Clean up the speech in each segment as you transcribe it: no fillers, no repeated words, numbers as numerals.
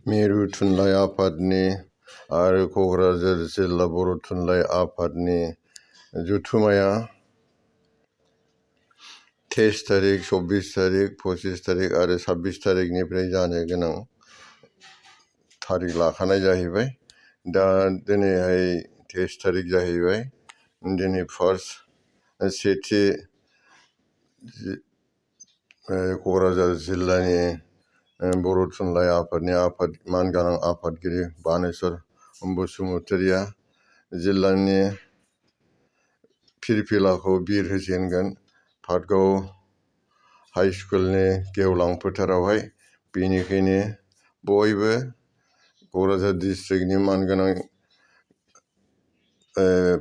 मिरु थुनलाइ आफादनि आरो क'क्राझार जिल्ला बर' थुनलाइ आफादनि जथुम्माया 23 तारिख, 24 तारिख, 25 तारिख आरो 26 तारिखनिफ्राय जानो गोनां तारिख लाखानाय जाहैबाय। दा दिनैहाय 23 तारिख जाहैबाय। दिनै सेथि क'क्राझार जिल्लानि बर' थुनलाइ आफादनि मानगोनां आफादगिरि बानेस्वर बसुमतारिया जिल्लानि फिरफिलाखौ बिर होजेनगोन पाटगाव हाइ स्कुलनि गेवलां फोथारावहाय। बेनिखायनो बयबो क'क्राझार डिस्ट्रिक्टनि मानगोनां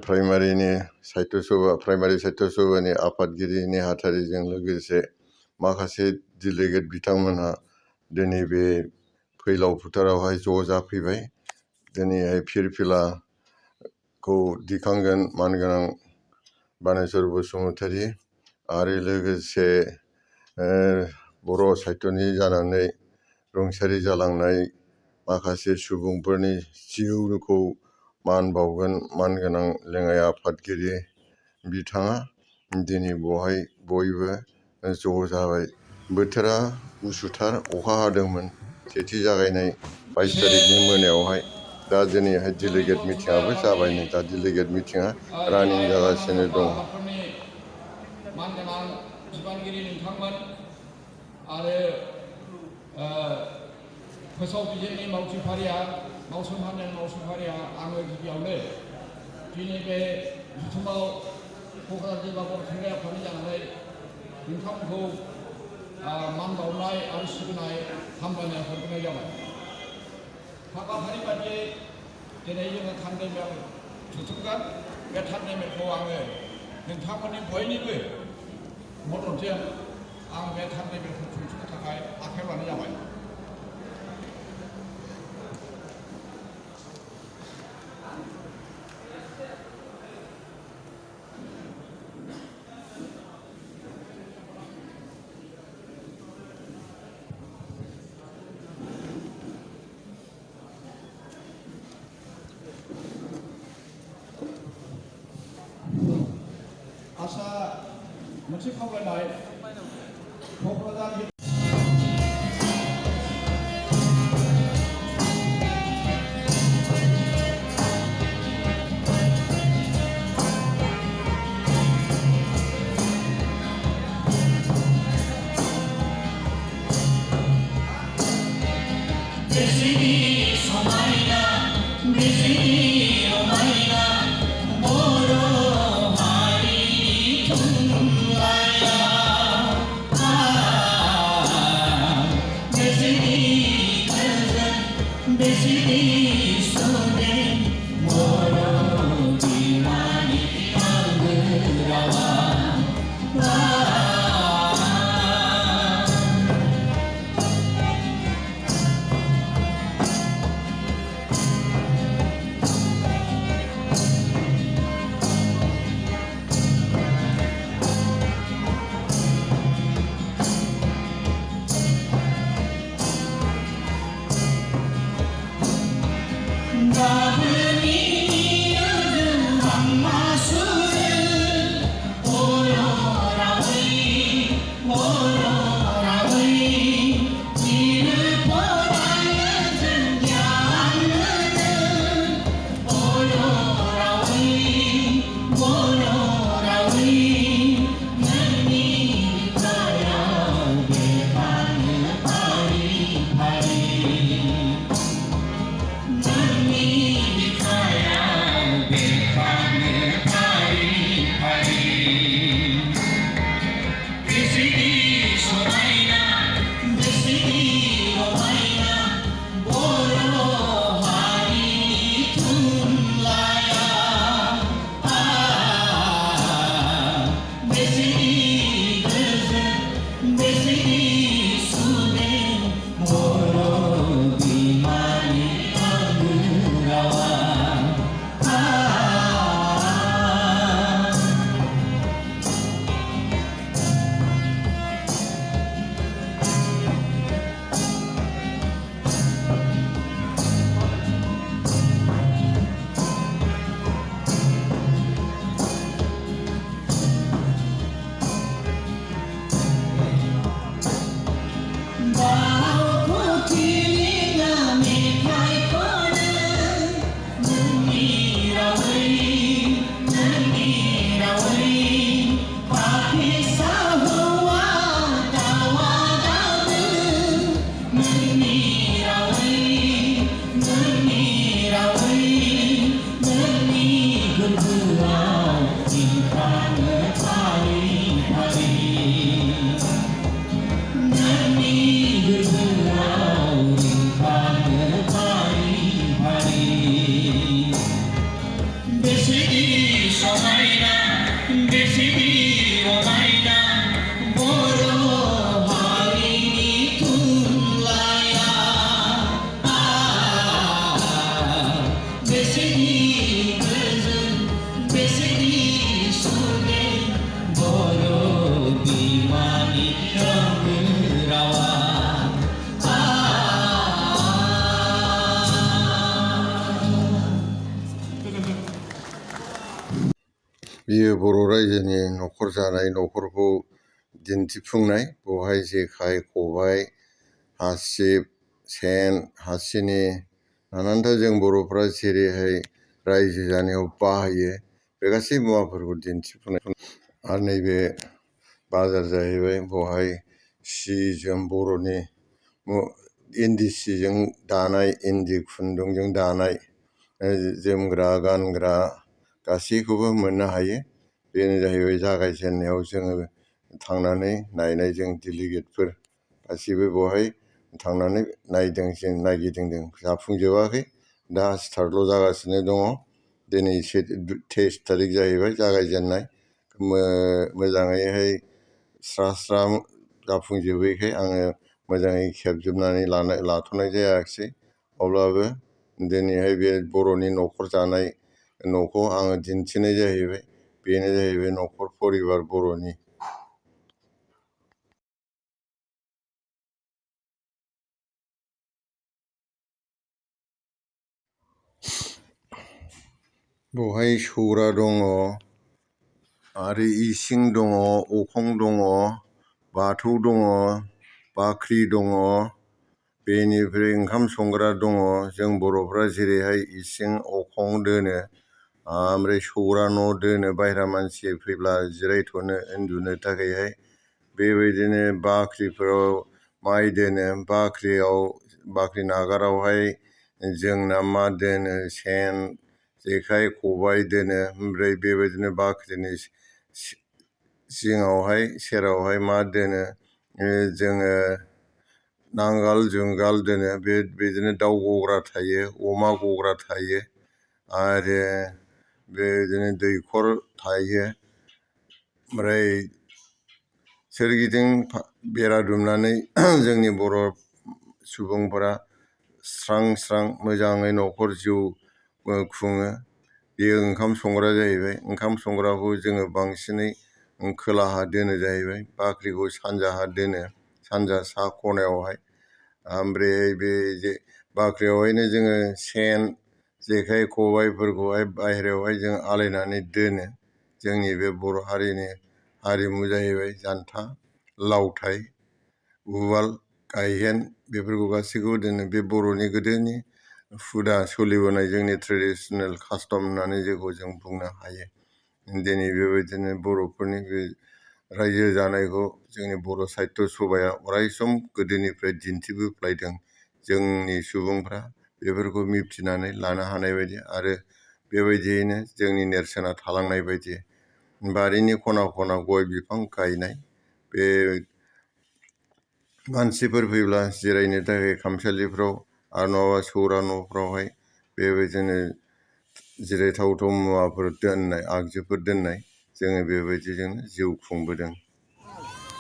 प्राइमारि साहित्य सभानि आफादगिरि नेहाथारिजों लोगोसे माखासे डेलिगेट बिथांमोनहा दिनै बे फैलाव फोथारावहाय ज' जाफैबाय। दिनैहाय फिरफिलाखौ दिखांगोन मानगोनां बानेस्वर बसुमतारि आरो लोगोसे बर' साहित्यनि जानानै रुंसारि जालांनाय माखासे सुबुंफोरनि जिउखौ मान बावगोन मानगोनां लेङाइ आफादगिरि बिथाङा दिनै बहाय बयबो ज' जाबाय। बोथोरा गुसुथार, अखा हादोंमोन सेथि जागायनाय 22 तारिखनि मोनायावहाय। दा दिनैहाय डेलिगेट मिटिंआबो जाबाय। नै दा डेलिगेट मिटिंआ रानिं जागासिनो दं। मानगोनां बिबानगिरि नोंथांमोन आरो फोसाव बिजिरनि मावसोमफारिया आङो गिबियावनो दिनै बे जथुम्मायाव क'क्राझार जिल्ला बर' थुनलाइ आफादनि जानानै नोंथांमोनखौ मान बावनाय आरो सिबिनाय हामलायनाय हरग्रोनाय जाबाय। हाबाफारि बादियै दिनै जोङो थान्दै मेल जुथुमगोन। बे थान्दै मेलखौ आङो नोंथांमोननि बयनिबो मददजों आं बे थान्दै मेलखौ खुंफुंनो थाखाय आखायाव लानाय जाबाय। आसा मोनसे खावलायनाय क'क्राझार बियो बर' रायजोनि न'खर जानाय न'खरखौ दिन्थिफुंनाय। बेवहाय जेखाइ खबाइ हासिब सेन हासिनि नानानथा जों बर'फ्रा जेरैहाय रायजो जानायाव बाहायो बे गासै मुवाफोरखौ दिन्थिफुंनाय। आरो नैबे बाजार जाहैबाय। बेवहाय सि जोम बर'नि इन्दि सिजों दानाय इन्दि खुन्दुंजों दानाय जोमग्रा गानग्रा गासैखौबो मोननो हायो। बेनो जाहैबाय जागायजेननायाव जोङो थांनानै नायनाय जों डेलिगेटफोर गासिबो बेवहाय थांनानै नायदों जों नायगिदिंदों जाफुंजोबाखै दा स्टार्टल' जागासिनो दङ। दिनै 23 थारिख जाहैबाय जागायजेननाय मोजाङैहाय स्रा स्रा जाफुंजोबैखाय आङो मोजाङै खेबजोबनानै लाथ'नाय जायाखिसै। अब्लाबो दिनैहाय बे बर'नि न'खर जानाय न'खौ आङो दिन्थिनाय जाहैबाय। बेनो जाहैबाय न'खर परिबार बर'नि। बेवहाय सौरा दङ आरो इसिं दङ अखं दङ बाथौ दङ बाख्रि दङ। बेनिफ्राय ओंखाम संग्रा दङ। जों बर'फ्रा जेरैहाय इसिं अखं दोनो ओमफ्राय सौरा न' दोनो बायह्रा मानसि फैब्ला जिरायथ'नो उन्दुनो थाखायहाय। बेबायदिनो बाख्रिफोराव माइ दोनो बाख्रि नागारावहाय जोंना मा दोनो सेन जेखाइ खबाइ दोनो। ओमफ्राय बेबायदिनो बाख्रिनि जिङावहाय सेरावहाय मा दोनो जोङो नांगाल जुंगाल दोनो। बिदिनो दाउ गग्रा थायो अमा गग्रा थायो आरो बेदिनो दैखर थायो। ओमफ्राय सोरगिदिं बेरा दुमनानै जोंनि बर' सुबुंफोरा स्रां स्रां मोजाङै न'खर जिउ खुङो। बेयो ओंखाम संग्रा जाहैबाय। ओंखाम संग्राखौ जोङो बांसिनै खोलाहा दोनो जाहैबाय। बाख्रिखौ सानजाहा दोनो सानजा सा खनायावहाय। ओमफ्राय बे बाख्रियावहायनो जोङो सेन जेखाइ खबाइफोरखौहाय बाहेरायावहाय जों आलायनानै दोनो। जोंनि बे बर' हारिनि हारिमु जाहैबाय जान्था लावथाइ उवाल गायहेन बेफोरखौ गासैखौबो दोनो। बे बर'नि गोदोनि हुदा सोलिबोनाय जोंनि ट्रेडिसनेल कास्टम होननानै जेखौ जों बुंनो हायो। दिनै बेबायदिनो बर'फोरनि बे रायजो जानायखौ जोंनि बर' साहित्य सभाया अरायसम गोदोनिफ्राय दिन्थिबोफ्लायदों। जोंनि सुबुंफ्रा बेफोरखौ मिथिनानै लानो हानाय बायदि आरो बेबायदियैनो जोंनि नेरसोना थालांनाय बायदि बारिनि खना खना गय बिफां गायनाय। बे मानसिफोर फैब्ला जिरायनो थाखाय खामसालिफ्राव आरो नङाबा सौरा न'फ्रावहाय बेबायदिनो जिरायथावथाव मुवाफोर दोननाय आगजुफोर दोननाय जोङो बेबायदिजोंनो जिउ खुंबोदों।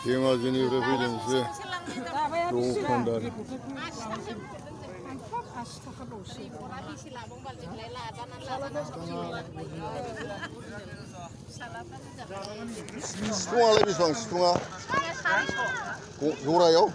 धेमाजिनिफ्राय फैदों बिसोर दखानदार। सिफुङालाय बेसेबां सिफुङा जरायाव?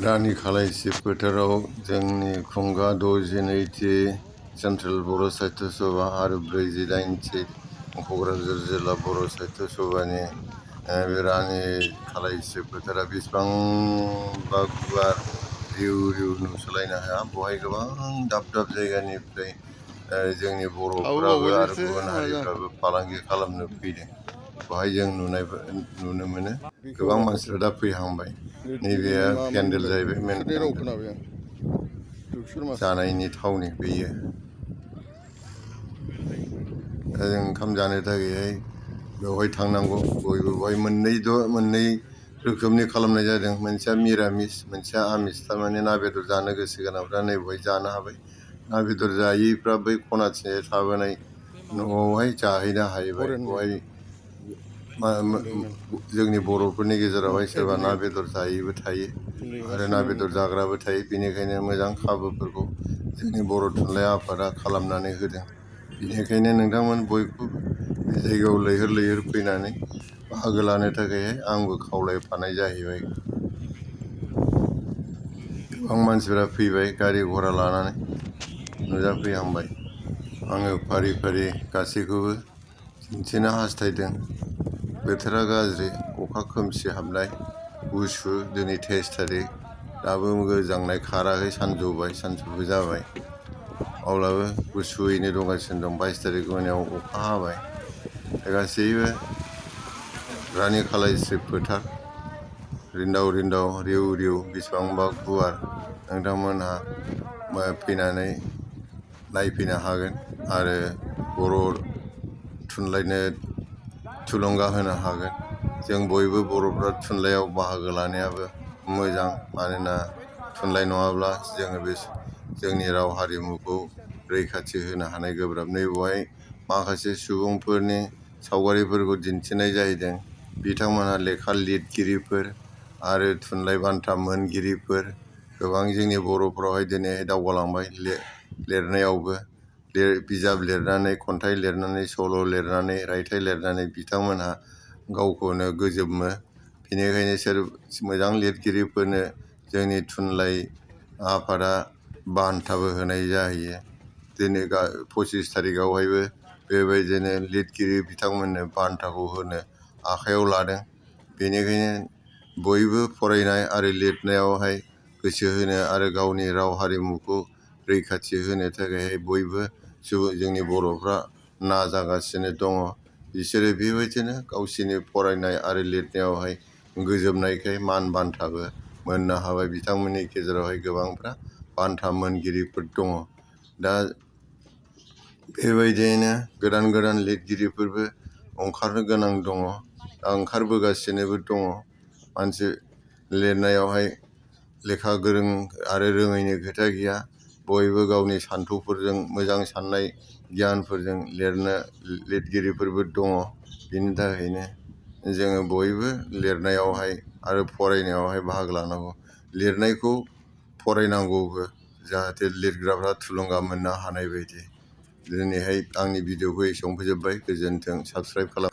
रानि खालाइस्रि फोथाराव जोंनि खुंगा 62थि सेन्ट्रेल बर' साहित्य सभा आरो 48थि क'क्राझार जिल्ला बर' साहित्य सभानि बे रानि खालाइस्रि फोथारा बेसेबांबा गुवार रिउ रिउ नुस'लायनो हाया। बेवहाय गोबां दाब दाब जायगानिफ्राय जोंनि बर'फोराबो आरो गुबुन हारिफ्राबो फालांगि खालामनो फैदों। बेवहाय जों नुनो मोनो गोबां मानसिफ्रा दा फैहांबाय। नैबे पेन्डेल जाहैबाय मेन जानायनि थावनि बेयो। दा जों ओंखाम जानो थाखायहाय बेवहाय थांनांगौ। बयबो बेवहाय मोननै रोखोमनि खालामनाय जादों। मोनसेया मिरामिस मोनसेया आमिस। थारमाने ना बेदर जानो गोसो गोनांफ्रा नै बेवहाय जानो हाबाय। ना बेदर जायैफ्रा बै खनाथिंजाय थाबोनाय न'आवहाय जाहैनो हाहैबाय। बेवहाय जोंनि बर'फोरनि गेजेरावहाय सोरबा ना बेदर जायैबो थायो आरो ना बेदर जाग्राबो थायो। बेनिखायनो मोजां खाबुफोरखौ जोंनि बर' थुनलाइ आफादा खालामनानै होदों। बेनिखायनो नोंथांमोन बयखौबो बे जायगायाव लैहोर लैहोर फैनानै बाहागो लानो थाखायहाय आंबो खावलायफानाय जाहैबाय। गोबां मानसिफोरा फैबाय गारि घरा लानानै नुजाफैहांबाय। आङो फारि फारि गासैखौबो दिन्थिनो हास्थायदों। बोथोरा गाज्रि, अखा खोमसि हाबनाय, गुसु, दिनै 23 थारिख, दाबो गोजांनाय खाराखै, सानजौफु जाबाय। अब्लाबो गुसुयैनो दंगासिनो दं। 22 थारिख मोनायाव अखा हाबाय। गासैबो रानि खालायस्रि फोथार, रिन्दाव रिन्दाव, रिउ रिउ, बेसेबांबा गुवार, नोंथांमोनहा फैनानै नायफैनो हागोन आरो बर' थुनलाइनो थुलुंगा होनो हागोन। जों बयबो बर'फ्रा थुनलाइयाव बाहागो लानायाबो मोजां। मानोना थुनलाइ नङाब्ला जोङो बे जोंनि राव हारिमुखौ रैखाथि होनो हानाय गोब्राब। नैबेवहाय माखासे सुबुंफोरनि सावगारिफोरखौ दिन्थिनाय जाहैदों। बिथांमोनहा लेखा लिरगिरिफोर आरो थुनलाइ बान्था मोनगिरिफोर। गोबां जोंनि बर'फोरावहाय दिनैहाय दावगालांबाय लिरनायावबो। बिजाब लिरनानै, खन्थाइ लिरनानै, सल' लिरनानै, रायथाइ लिरनानै बिथांमोनहा गावखौनो गोजोमो। बेनिखायनो मोजां लिरगिरिफोरनो जोंनि थुनलाइ आफादा बान्थाबो होनाय जाहैयो। दिनै 25 थारिखआवहायबो बेबायदिनो लिरगिरि बिथांमोननो बान्थाखौ होनो आखायाव लादों। बेनिखायनो बयबो फरायनाय आरो लिरनायावहाय गोसो होनो आरो गावनि राव हारिमुखौ रैखाथि होनो थाखायहाय बयबो जोंनि बर'फ्रा नाजागासिनो दङ। बिसोरो बेबायदिनो गावसोरनि फरायनाय आरो लिरनायावहाय गोजोमनायखाय मान बान्थाबो मोननो हाबाय। बिथांमोननि गेजेरावहाय गोबांफ्रा बान्था मोनगिरिफोर दङ। दा बेबायदियैनो गोदान गोदान लिरगिरिफोरबो ओंखारनो गोनां दङ, ओंखारबोगासिनोबो दङ। मानसि लिरनायावहाय लेखा गोरों आरो रोङैनि खोथा गैया। बयबो गावनि सान्थौफोरजों, मोजां साननाय गियानफोरजों लिरगिरिफोरबो दङ। बिनि थाखायनो जोङो बयबो लिरनायावहाय आरो फरायनायावहाय बाहागो लानांगौ। लिरनायखौ फरायनांगौबो, जाहाथे लिरग्राफ्रा थुलुंगा मोननो हानाय बायदि। दिनैहाय आंनि भिडिअखौ एसेयावनो फोजोबबाय। गोजोन्थों। साबस्क्राइब खालाम।